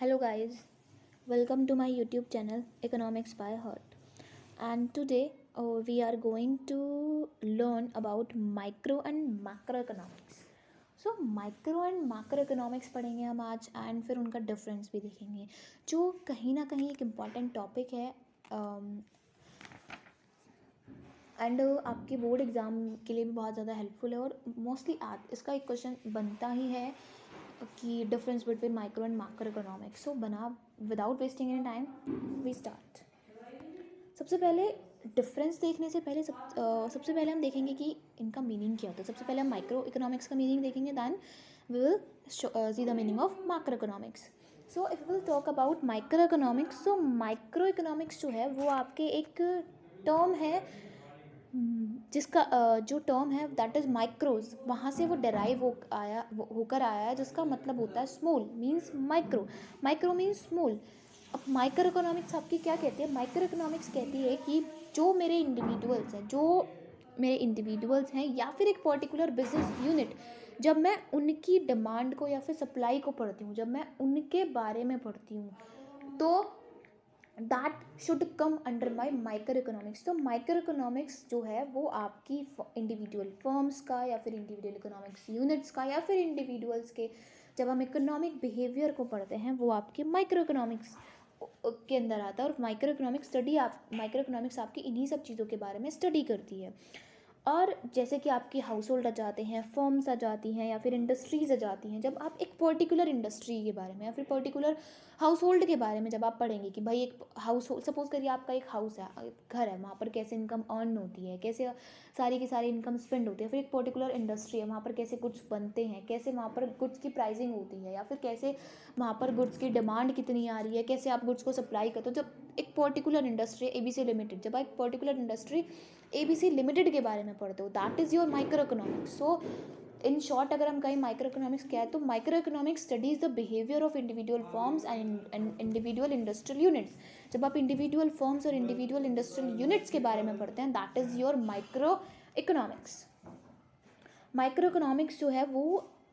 Hello guys, welcome to my YouTube channel Economics by Heart. And today we are going to learn about micro and macroeconomics. So micro and macroeconomics पढ़ेंगे हम आज and फिर उनका difference भी देखेंगे जो कहीं ना कहीं एक इम्पॉर्टेंट टॉपिक है एंड आपके बोर्ड एग्ज़ाम के लिए भी बहुत ज़्यादा हेल्पफुल है और मोस्टली इसका एक क्वेश्चन बनता ही है कि difference between micro and macro economics. So बना without wasting any time we start. सबसे पहले डिफरेंस देखने से पहले सबसे पहले हम देखेंगे कि इनका मीनिंग क्या होता है। सबसे पहले हम माइक्रो इकोनॉमिक्स का मीनिंग देखेंगे, then we will see the meaning of macro economics. So if will talk about microeconomics, so microeconomics जो है वो आपके एक टर्म है जिसका जो टर्म है दैट इज़ माइक्रोज, वहाँ से वो डेराइव होकर आया है, जिसका मतलब होता है small means micro, micro means small. अब माइक्रो इकोनॉमिक्स आपकी क्या कहती है? माइक्रो इकोनॉमिक्स कहती है कि जो मेरे इंडिविजुअल्स हैं या फिर एक पर्टिकुलर बिजनेस यूनिट, जब मैं उनकी डिमांड को या फिर सप्लाई को पढ़ती हूँ, जब मैं उनके बारे में पढ़ती हूँ, तो that should come under my micro economics. तो माइक्रो इकोनॉमिक्स जो है वो आपकी इंडिविजुअल फर्म्स का या फिर इंडिविजुअल इकोनॉमिक्स यूनिट्स का या फिर इंडिविजुअल्स के जब हम इकोनॉमिक बिहेवियर को पढ़ते हैं वो आपके माइक्रो इकोनॉमिक्स के अंदर आता है। और माइक्रो इकोनॉमिक्स आपकी इन्हीं सब चीज़ों के बारे में स्टडी करती है। और जैसे कि आपकी हाउस होल्ड आ जाते हैं, फर्म्स आ जाती हैं या फिर इंडस्ट्रीज़ आ जाती हैं, जब आप एक पर्टिकुलर इंडस्ट्री के बारे में या फिर पर्टिकुलर हाउस होल्ड के बारे में जब आप पढ़ेंगे कि भाई एक हाउस होल्ड, सपोज करिए आपका एक हाउस है, घर है, वहाँ पर कैसे इनकम अर्न होती है, कैसे सारी की सारी इनकम स्पेंड होती है। फिर एक पर्टिकुलर इंडस्ट्री है, वहाँ पर कैसे गुड्स बनते हैं, कैसे वहाँ पर गुड्स की प्राइसिंग होती है, या फिर कैसे वहाँ पर गुड्स की डिमांड कितनी आ रही है, कैसे आप गुड्स को सप्लाई करते हो। जब एक पर्टिकुलर इंडस्ट्री ABC लिमिटेड, जब आप एक पर्टिकुलर इंडस्ट्री ABC लिमिटेड के बारे में पढ़ते हो, that is your micro economics. So in short अगर हम कहें माइक्रो इकोनॉमिक्स क्या है, तो micro economics studies the behaviour of individual firms and individual industrial units. जब आप इंडिविजुअल फर्म्स और इंडिविजुअल इंडस्ट्रियल यूनिट्स के बारे में पढ़ते हैं, that is your micro economics. Micro economics जो है वो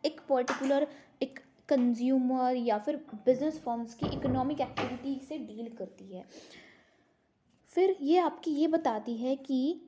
एक पर्टिकुलर एक कंज्यूमर या फिर बिजनेस फर्म्स की इकोनॉमिक एक्टिविटी से डील करती है। फिर ये आपकी ये बताती है कि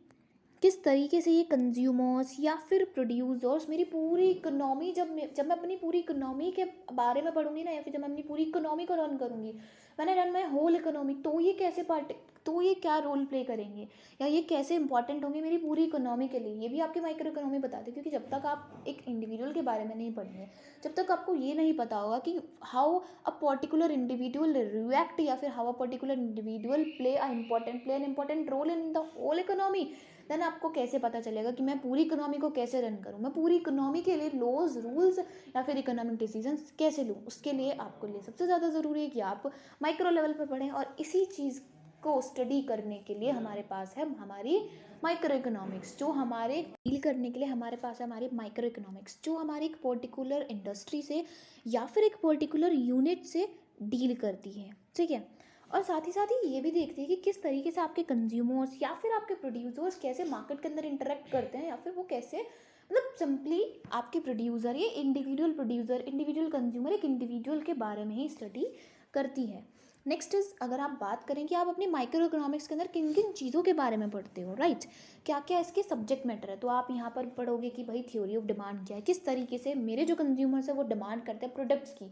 किस तरीके से ये कंज्यूमर्स या फिर प्रोड्यूसर्स मेरी पूरी इकोनॉमी, जब मैं अपनी पूरी इकोनॉमी के बारे में पढ़ूंगी ना, या फिर जब मैं अपनी पूरी इकोनॉमी को रन करूंगी, मैंने रन माई होल इकोनॉमी, तो ये क्या रोल प्ले करेंगे या ये कैसे इंपॉर्टेंट होंगे मेरी पूरी इकोनॉमी के लिए। ये भी आपकी माइक्रो इकोनॉमी बताते हैं, क्योंकि जब तक आप एक इंडिविजुअल के बारे में नहीं पढ़ेंगे, जब तक आपको ये नहीं पता होगा कि how a particular individual react या फिर how a particular individual play an important role in the whole economy, then आपको कैसे पता चलेगा कि मैं पूरी इकोनॉमी को कैसे रन करूँ, मैं पूरी इकोनॉमी के लिए लॉज रूल्स या फिर इकोनॉमिक डिसीजंस कैसे लूँ। उसके लिए आपको लिए सबसे ज़्यादा ज़रूरी है कि आप माइक्रो लेवल पर पढ़ें, और इसी चीज़ को स्टडी करने के लिए हमारे पास है हमारी माइक्रो इकोनॉमिक्स, जो हमारे डील करने के लिए हमारे पास है हमारी माइक्रो इकोनॉमिक्स, जो हमारी एक पर्टिकुलर इंडस्ट्री से या फिर एक पर्टिकुलर यूनिट से डील करती है। ठीक है, और साथ ही ये भी देखती है कि किस तरीके से आपके कंज्यूमर्स या फिर आपके प्रोड्यूसर्स कैसे मार्केट के अंदर इंटरेक्ट करते हैं, या फिर वो कैसे, मतलब सिंपली आपके प्रोड्यूसर, ये इंडिविजुअल प्रोड्यूसर, इंडिविजुअल कंज्यूमर एक इंडिविजुअल के बारे में ही स्टडी करती है। नेक्स्ट इज, अगर आप बात करें कि आप अपनी माइक्रो इकोनॉमिक्स के अंदर किन किन चीज़ों के बारे में पढ़ते हो, राइट, क्या क्या इसके सब्जेक्ट मैटर है, तो आप यहाँ पर पढ़ोगे कि भाई थ्योरी ऑफ डिमांड क्या है, किस तरीके से मेरे जो कंज्यूमर्स है वो डिमांड करते हैं प्रोडक्ट्स की,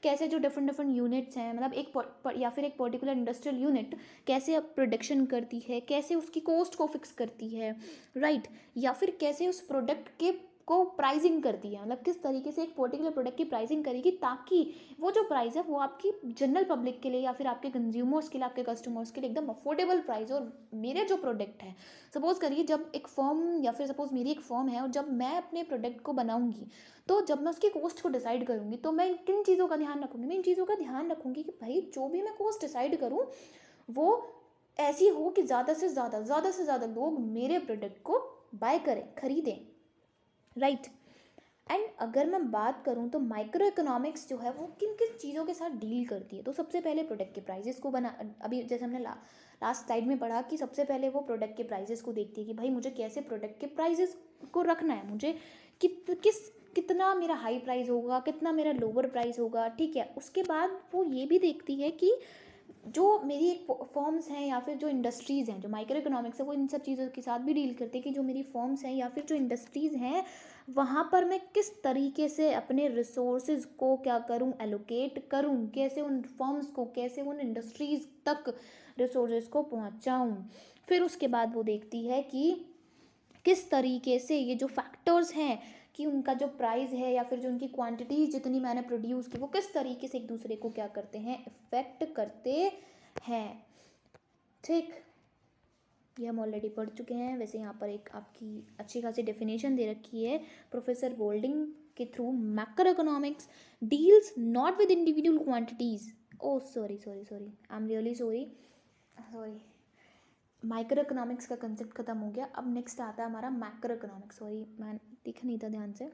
कैसे जो डिफरेंट यूनिट्स हैं, मतलब या फिर एक पर्टिकुलर इंडस्ट्रियल यूनिट कैसे अब प्रोडक्शन करती है, कैसे उसकी कॉस्ट को फिक्स करती है, राइट, या फिर कैसे उस प्रोडक्ट के को प्राइसिंग करती है, मतलब किस तरीके से एक पर्टिकुलर प्रोडक्ट की प्राइसिंग करेगी ताकि वो जो प्राइस है वो आपकी जनरल पब्लिक के लिए या फिर आपके कंज्यूमर्स के लिए, आपके कस्टमर्स के लिए एकदम अफोर्डेबल प्राइस। और मेरे जो प्रोडक्ट है, सपोज करिए जब एक फर्म या फिर सपोज मेरी एक फर्म है, और जब मैं अपने प्रोडक्ट को बनाऊंगी, तो जब मैं उसकी कॉस्ट को डिसाइड करूंगी, तो मैं किन चीज़ों का ध्यान रखूंगी, मैं इन चीज़ों का ध्यान रखूंगी कि भाई जो भी मैं कॉस्ट डिसाइड करूँ वो ऐसी हो कि ज़्यादा से ज़्यादा लोग मेरे प्रोडक्ट को बाय करें, खरीदें, राइट। एंड अगर मैं बात करूं तो माइक्रो इकोनॉमिक्स जो है वो किन किन चीज़ों के साथ डील करती है, तो सबसे पहले प्रोडक्ट के प्राइजेस को बना, अभी जैसे हमने लास्ट स्लाइड में पढ़ा कि सबसे पहले वो प्रोडक्ट के प्राइजेस को देखती है कि भाई मुझे कैसे प्रोडक्ट के प्राइजेस को रखना है, मुझे किस कितना मेरा हाई प्राइस होगा, कितना मेरा लोअर प्राइस होगा, ठीक है। उसके बाद वो ये भी देखती है कि जो मेरी एक फॉर्म्स हैं या फिर जो इंडस्ट्रीज़ हैं, जो माइक्रो इकोनॉमिक्स है वो इन सब चीज़ों के साथ भी डील करती है कि जो मेरी फॉर्म्स हैं या फिर जो इंडस्ट्रीज़ हैं वहाँ पर मैं किस तरीके से अपने रिसोर्सेज को क्या करूँ, एलोकेट करूँ, कैसे उन फॉर्म्स को, कैसे उन इंडस्ट्रीज़ तक रिसोर्सेज को पहुँचाऊँ। फिर उसके बाद वो देखती है कि किस तरीके से ये जो फैक्टर्स हैं कि उनका जो प्राइस है या फिर जो उनकी क्वांटिटी जितनी मैंने प्रोड्यूस की वो किस तरीके से एक दूसरे को क्या करते हैं, इफेक्ट करते हैं, ठीक। ये हम ऑलरेडी पढ़ चुके हैं। वैसे यहाँ पर एक आपकी अच्छी खासी डेफिनेशन दे रखी है प्रोफेसर बोल्डिंग के through. Macroeconomics deals not with individual quantities, oh sorry I am really sorry, microeconomics का कंसेप्ट खत्म हो गया। अब नेक्स्ट आता है हमारा मैक्रो इकोनॉमिक्स। सॉरी मैं दिख नहीं था ध्यान से।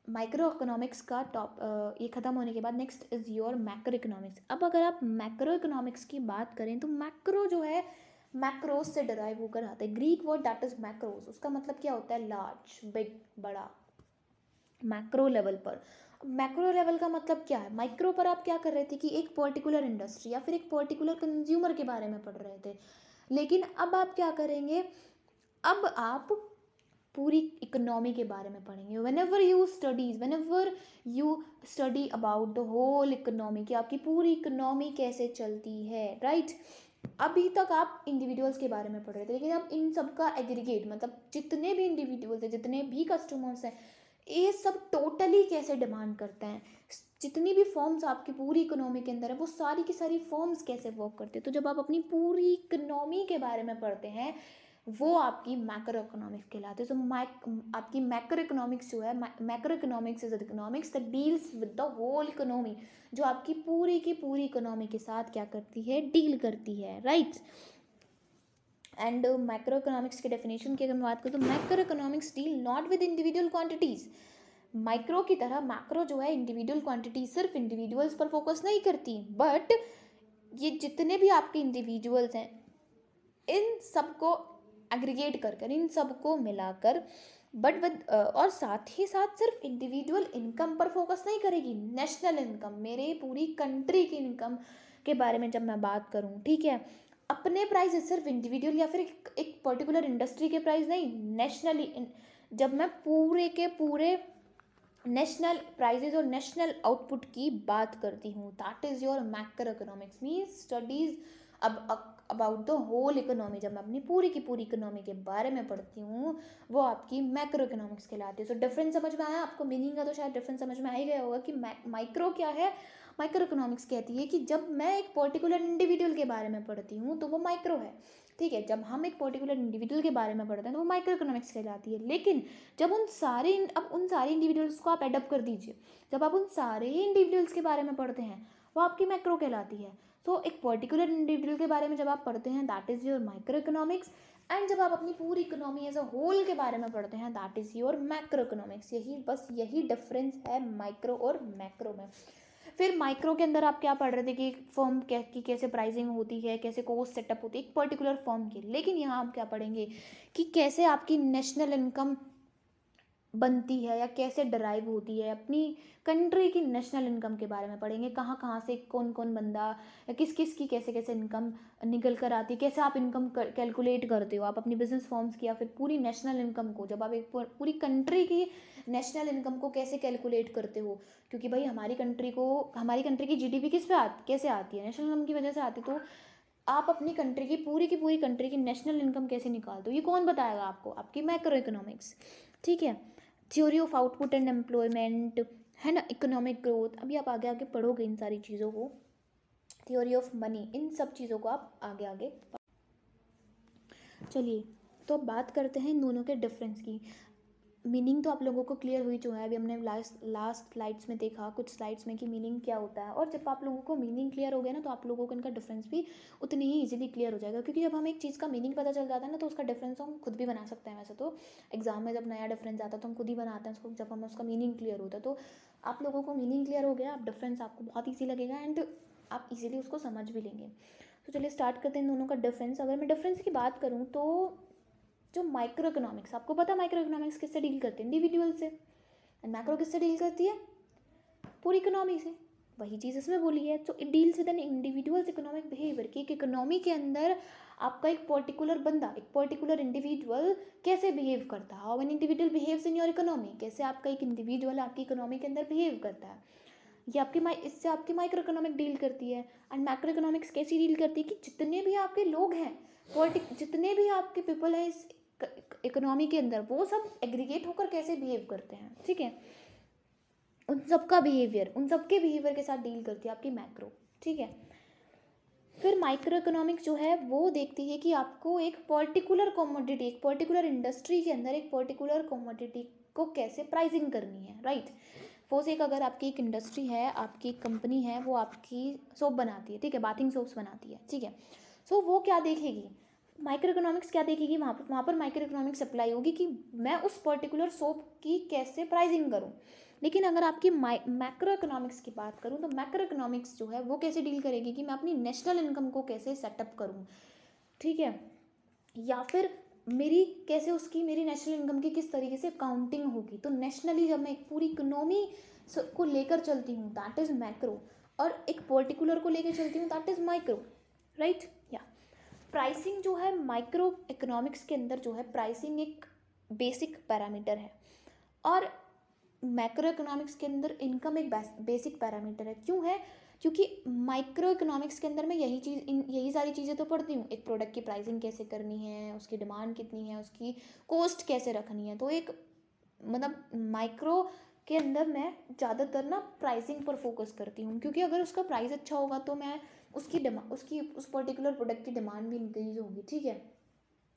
माइक्रो इकोनॉमिक्स का ये ख़त्म होने के बाद next is your macro economics. अब अगर आप मैक्रो इकोनॉमिक्स की बात करें तो मैक्रो जो है मैक्रोस से डराइव होकर आता है। Greek word that is macros, उसका मतलब क्या होता है, लार्ज, बिग, बड़ा। मैक्रो लेवल पर, मैक्रो लेवल का मतलब क्या है, माइक्रो पर आप क्या कर रहे थे कि एक पर्टिकुलर इंडस्ट्री या फिर एक पर्टिकुलर कंज्यूमर के बारे में पढ़ रहे थे। लेकिन अब आप क्या करेंगे, अब आप पूरी इकोनॉमी के बारे में पढ़ेंगे। Whenever you study about the whole economy, कि आपकी पूरी इकोनॉमी कैसे चलती है, राइट। अभी तक आप इंडिविजुअल्स के बारे में पढ़ रहे थे, लेकिन अब इन सब का एग्रीगेट, मतलब जितने भी इंडिविजुअल्स हैं, जितने भी कस्टमर्स हैं, ये सब टोटली कैसे डिमांड करते हैं, जितनी भी फॉर्म्स आपकी पूरी इकोनॉमी के अंदर है वो सारी की सारी फॉर्म्स कैसे वर्क करते हैं। तो जब आप अपनी पूरी इकोनॉमी के बारे में पढ़ते हैं वो आपकी मैक्रो इकोनॉमिक्स कहलाते हैं। तो आपकी मैक्रो इकोनॉमिक्स जो है, macroeconomics is economics that deals with the whole economy, जो आपकी पूरी की पूरी इकोनॉमी के साथ क्या करती है, डील करती है, राइट। एंड मैक्रो इकोनॉमिक्स के डेफिनेशन की अगर मैं बात करूँ तो macro economics deal not with individual quantities. Micro की तरह मैक्रो जो है इंडिविजुअल क्वांटिटी, सिर्फ इंडिविजुअल्स पर फोकस नहीं करती, बट ये जितने भी आपके इंडिविजुअल्स हैं इन सबको एग्रीगेट कर इन सबको मिलाकर, बट विद और साथ ही साथ सिर्फ इंडिविजुअल इनकम पर फोकस नहीं करेगी, नेशनल इनकम, मेरे पूरी कंट्री की इनकम के बारे में जब मैं बात करूं, ठीक है। अपने प्राइस सिर्फ इंडिविजुअल या फिर एक पर्टिकुलर इंडस्ट्री के प्राइस नहीं, नेशनली, जब मैं पूरे के पूरे नेशनल प्राइजेज और नेशनल आउटपुट की बात करती हूँ, that is your macroeconomics, means studies about the whole economy. जब मैं अपनी पूरी की पूरी इकोनॉमी के बारे में पढ़ती हूँ वो आपकी मैक्रो इकोनॉमिक्स कहलाती है। सो डिफरेंस समझ में आया आपको, मीनिंग का तो शायद डिफरेंस समझ में आ ही गया होगा कि माइक्रो क्या है। माइक्रो इकोनॉमिक्स कहती है कि जब मैं एक पर्टिकुलर इंडिविजुअल के बारे में पढ़ती हूँ तो वो माइक्रो है, ठीक है। जब हम एक पर्टिकुलर इंडिविजुअल के बारे में पढ़ते हैं तो वो माइक्रो इकोनॉमिक्स कहलाती है। लेकिन जब उन सारे इंडिविजुअल्स को आप एडप्ट कर दीजिए, जब आप उन सारे इंडिविजुअल्स के बारे में पढ़ते हैं वो आपकी मैक्रो कहलाती है। तो एक पर्टिकुलर इंडिविजुअल के बारे में जब आप पढ़ते हैं that is your micro economics, and जब आप अपनी पूरी इकोनॉमी एज अ होल के बारे में पढ़ते हैं that is your macro economics. यही डिफरेंस है माइक्रो और मैक्रो में। फिर माइक्रो के अंदर आप क्या पढ़ रहे थे कि फर्म की कैसे प्राइसिंग होती है, कैसे कोस्ट सेटअप होती है एक पर्टिकुलर फर्म की। लेकिन यहाँ आप क्या पढ़ेंगे कि कैसे आपकी नेशनल इनकम बनती है या कैसे डराइव होती है, अपनी कंट्री की नेशनल इनकम के बारे में पढ़ेंगे, कहाँ कहाँ से कौन कौन बंदा या किस किस की कैसे कैसे इनकम निकल कर आती है, कैसे आप इनकम कैलकुलेट करते हो आप अपनी बिजनेस फॉर्म्स की या फिर पूरी नेशनल इनकम को, जब आप एक पूरी कंट्री की नेशनल इनकम को कैसे कैलकुलेट करते हो। क्योंकि भाई हमारी कंट्री की जीडीपी कैसे आती है, नेशनल इनकम की वजह से आती है। तो आप अपनी कंट्री की पूरी कंट्री की नेशनल इनकम कैसे निकालते हो ये कौन बताएगा आपको, आपकी मैक्रो इकोनॉमिक्स, ठीक है। Theory of output and employment है ना, इकोनॉमिक ग्रोथ, अभी आप आगे आगे पढ़ोगे इन सारी चीज़ों को। थ्योरी ऑफ मनी, इन सब चीज़ों को आप आगे आगे। चलिए तो अब बात करते हैं इन दोनों के डिफरेंस की। मीनिंग तो आप लोगों को क्लियर हुई चुका है, अभी हमने लास्ट स्लाइड्स में देखा कुछ स्लाइड्स में कि मीनिंग क्या होता है। और जब आप लोगों को मीनिंग क्लियर हो गया ना तो आप लोगों को इनका डिफरेंस भी उतनी ही इजीली क्लियर हो जाएगा। क्योंकि जब हम एक चीज़ का मीनिंग पता चल जाता है ना तो उसका डिफरेंस हम खुद भी बना सकते हैं। वैसे तो एग्जाम में जब नया डिफरेंस आता है तो हम खुद ही बनाते हैं उसको, जब हमें उसका मीनिंग क्लियर होता है। तो आप लोगों को मीनिंग क्लियर हो गया, आप डिफरेंस आपको बहुत ईजी लगेगा एंड आप इजीली उसको समझ भी लेंगे। तो चलिए स्टार्ट करते हैं इन दोनों का डिफरेंस। अगर मैं डिफरेंस की बात करूँ तो जो माइक्रो इकोनॉमिक्स, आपको पता है माइक्रो इकोनॉमिक्स किससे डील करते हैं, इंडिविजुअल से, एंड मैक्रो किससे डील करती है? पूरी इकोनॉमी से। वही चीज़ इसमें बोली है। तो it deals with an individuals economic behaviour, कि एक इकोनॉमी के अंदर आपका एक पर्टिकुलर बंदा, एक पर्टिकुलर इंडिविजुअल कैसे बिहेव करता है, how an individual behaves in your economy, कैसे आपका एक इंडिविजुअल आपकी इकोनॉमी के अंदर बिहेव करता है। ये आपकी इससे आपकी माइक्रो इकोनॉमिक डील करती है। एंड मैक्रो इकोनॉमिक्स कैसी डील करती है कि जितने भी आपके लोग हैं, जितने भी आपके पीपल हैं इस इकोनॉमी के अंदर, वो सब एग्रीगेट होकर कैसे बिहेव करते हैं, ठीक है, उन सबका बिहेवियर, उन सबके बिहेवियर के साथ डील करती है आपकी मैक्रो, ठीक है। फिर माइक्रो इकोनॉमिक्स जो है वो देखती है कि आपको एक पर्टिकुलर कमोडिटी, एक पर्टिकुलर इंडस्ट्री के अंदर एक पर्टिकुलर कमोडिटी को कैसे प्राइसिंग करनी है, राइट। फोर्स एक, अगर आपकी एक इंडस्ट्री है, आपकी एक कंपनी है, वो आपकी सोप बनाती है, ठीक है, बाथिंग सोप्स बनाती है, ठीक है। सो वो क्या देखेगी, माइक्रो इकोनॉमिक्स क्या देखेगी, वहाँ पर माइक्रो इकोनॉमिक्स अप्लाई होगी कि मैं उस पर्टिकुलर सोप की कैसे प्राइसिंग करूँ। लेकिन अगर आपकी मैक्रो इकोनॉमिक्स की बात करूँ तो मैक्रो इकोनॉमिक्स जो है वो कैसे डील करेगी कि मैं अपनी नेशनल इनकम को कैसे सेटअप करूँ, ठीक है, या फिर मेरी कैसे उसकी, मेरी नेशनल इनकम की किस तरीके से काउंटिंग होगी। तो नेशनली जब मैं एक पूरी इकोनॉमी को लेकर चलती हूँ दैट इज़ मैक्रो, और एक पर्टिकुलर को लेकर चलती हूँ दैट इज़ माइक्रो, राइट। या प्राइसिंग जो है माइक्रो इकोनॉमिक्स के अंदर जो है, प्राइसिंग एक बेसिक पैरामीटर है, और मैक्रो इकोनॉमिक्स के अंदर इनकम एक बेसिक पैरामीटर है। क्यों है? क्योंकि माइक्रो इकोनॉमिक्स के अंदर मैं यही सारी चीज़ें तो पढ़ती हूँ, एक प्रोडक्ट की प्राइसिंग कैसे करनी है, उसकी डिमांड कितनी है, उसकी कॉस्ट कैसे रखनी है। तो एक मतलब माइक्रो के अंदर मैं ज़्यादातर ना प्राइसिंग पर फोकस करती हूँ, क्योंकि अगर उसका प्राइस अच्छा होगा तो मैं उस पर्टिकुलर प्रोडक्ट की डिमांड भी इंक्रीज होगी, ठीक है।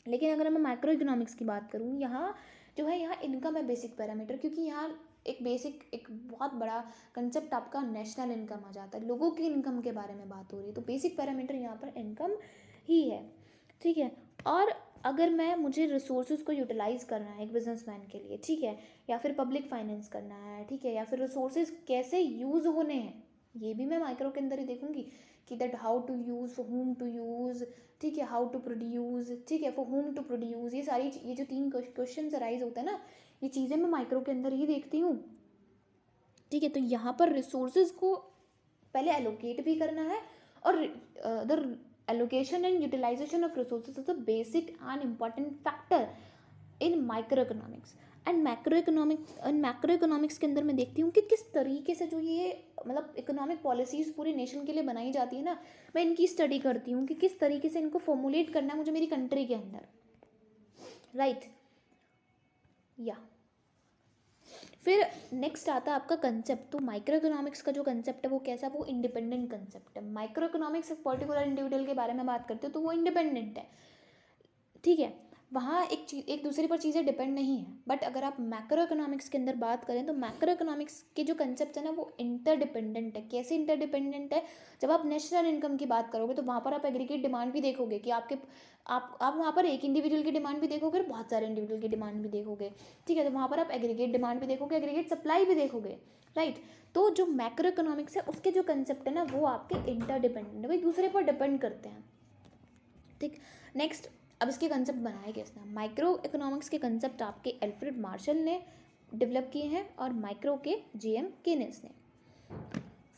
लेकिन अगर मैं मैक्रो इकोनॉमिक्स की बात करूँ, यहाँ जो है, यहाँ इनकम है बेसिक पैरामीटर, क्योंकि यहाँ एक बहुत बड़ा कंसेप्ट आपका नेशनल इनकम आ जाता है, लोगों की इनकम के बारे में बात हो रही है। तो बेसिक पैरामीटर यहाँ पर इनकम ही है, ठीक है। और अगर मुझे रिसोर्सेज को यूटिलाइज करना है एक बिजनेसमैन के लिए, ठीक है, या फिर पब्लिक फाइनेंस करना है, ठीक है, या फिर रिसोर्सेज कैसे यूज़ होने हैं, ये भी मैं माइक्रो के अंदर ही देखूंगी कि that how to use, for whom to use, ठीक है, हाउ टू प्रोड्यूस, ठीक है, फॉर हुम टू प्रोड्यूस। ये जो 3 क्वेश्चन अराइज होता है ना, ये चीज़ें मैं माइक्रो के अंदर ही देखती हूँ, ठीक है। तो यहाँ पर रिसोर्सेज को पहले एलोकेट भी करना है, और the allocation and utilisation of resources is the basic and important factor in microeconomics. And macro economics के अंदर मैं देखती हूँ कि किस तरीके से जो ये मतलब इकोनॉमिक पॉलिसीज़ पूरे नेशन के लिए बनाई जाती है ना, मैं इनकी स्टडी करती हूँ कि किस तरीके से इनको फॉर्मुलेट करना है मुझे मेरी कंट्री के अंदर, राइट। या फिर नेक्स्ट आता है आपका कंसेप्ट। तो माइक्रो इकोनॉमिक्स का जो कंसेप्ट है वो कैसा, वो इंडिपेंडेंट कंसेप्ट है। माइक्रो इकोनॉमिक्स एक पर्टिकुलर इंडिविजुअल के बारे में बात करते हो तो वो इंडिपेंडेंट है, ठीक है, वहाँ एक दूसरे पर चीज़ें डिपेंड नहीं है। बट अगर आप मैक्रो इकोनॉमिक्स के अंदर बात करें तो मैक्रो इकोनॉमिक्स के जो कंसेप्ट है ना वो इंटरडिपेंडेंट है। कैसे इंटरडिपेंडेंट है? जब आप नेशनल इनकम की बात करोगे तो वहाँ पर आप एग्रीगेट डिमांड भी देखोगे कि आप वहाँ पर एक इंडिविजुअल की डिमांड भी देखोगे और बहुत सारे इंडिविजुअल की डिमांड भी देखोगे, ठीक है। तो वहाँ पर आप एग्रीगेट डिमांड भी देखोगे, एग्रीगेट सप्लाई भी देखोगे, राइट। तो जो मैक्रो इकोनॉमिक्स है उसके जो कंसेप्ट है ना वो आपके इंटरडिपेंडेंट है, वो एक दूसरे पर डिपेंड करते हैं, ठीक। नेक्स्ट, अब इसके कंसेप्ट बनाए किसने? माइक्रो इकोनॉमिक्स के कंसेप्ट आपके एल्फ्रेड मार्शल ने डेवलप किए हैं और माइक्रो के जेएम केनेस ने।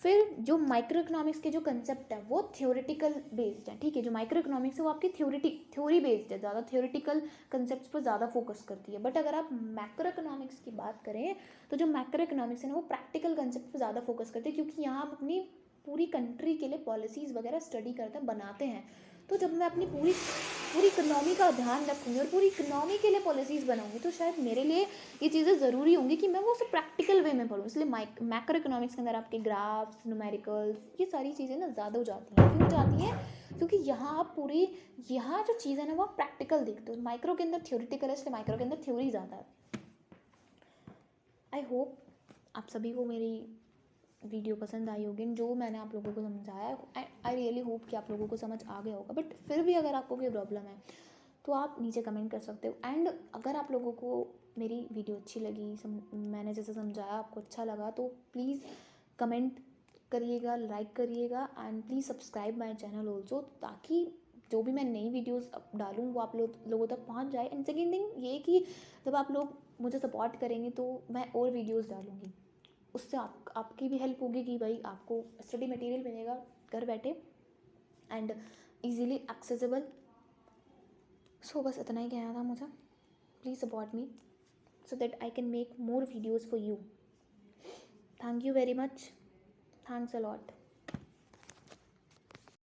फिर जो माइक्रो इकोनॉमिक्स के जो कंसेप्ट है वो थ्योरेटिकल बेस्ड है, ठीक है। जो माइक्रो इकोनॉमिक्स है वो आपकी थ्योरी बेस्ड है, ज़्यादा थ्योरेटिकल कंसेप्ट पर ज़्यादा फोकस करती है। बट अगर आप मैक्रो इकोनॉमिक्स की बात करें तो जो मैक्रो इकोनॉमिक्स है ना वो प्रैक्टिकल कंसेप्ट पर ज़्यादा फोकस करते हैं, क्योंकि यहाँ आप अपनी पूरी कंट्री के लिए पॉलिसीज़ वगैरह स्टडी करते हैं, बनाते हैं। तो जब मैं अपनी पूरी इकोनॉमी का ध्यान रखूँगी और पूरी इकोनॉमी के लिए पॉलिसीज़ बनाऊँगी तो शायद मेरे लिए ये चीज़ें ज़रूरी होंगी कि मैं वो उसे प्रैक्टिकल वे में पढ़ूँ। इसलिए मैक्रो इकोनॉमिक्स के अंदर आपके ग्राफ्स, न्यूमेरिकल्स, ये सारी चीज़ें ना ज़्यादा हो जाती हैं। क्यों जाती हैं? क्योंकि यहाँ जो चीज़ है ना वो आप प्रैक्टिकल देखते हो। माइक्रो के अंदर थ्योरेटिकल है, इसलिए माइक्रो के अंदर थ्योरी ज़्यादा है। आई होप आप सभी को मेरी वीडियो पसंद आई होगी, जो मैंने आप लोगों को समझाया। आई रियली होप कि आप लोगों को समझ आ गया होगा। बट फिर भी अगर आपको कोई प्रॉब्लम है तो आप नीचे कमेंट कर सकते हो। एंड अगर आप लोगों को मेरी वीडियो अच्छी लगी, मैंने जैसे समझाया आपको अच्छा लगा, तो प्लीज़ कमेंट करिएगा, लाइक करिएगा, and please subscribe my channel also, ताकि जो भी मैं नई वीडियोस डालूँ वो आप लोगों तक पहुंच जाए। एंड सेकेंड थिंग ये कि जब आप लोग मुझे सपोर्ट करेंगे तो मैं और वीडियोस डालूँगी, उससे आपकी भी हेल्प होगी कि भाई आपको स्टडी मटेरियल मिलेगा घर बैठे एंड ईजीली एक्सेसिबल। सो बस इतना ही कहना था मुझे। Please support me so that I can make more videos for you. Thank you very much. Thanks a lot.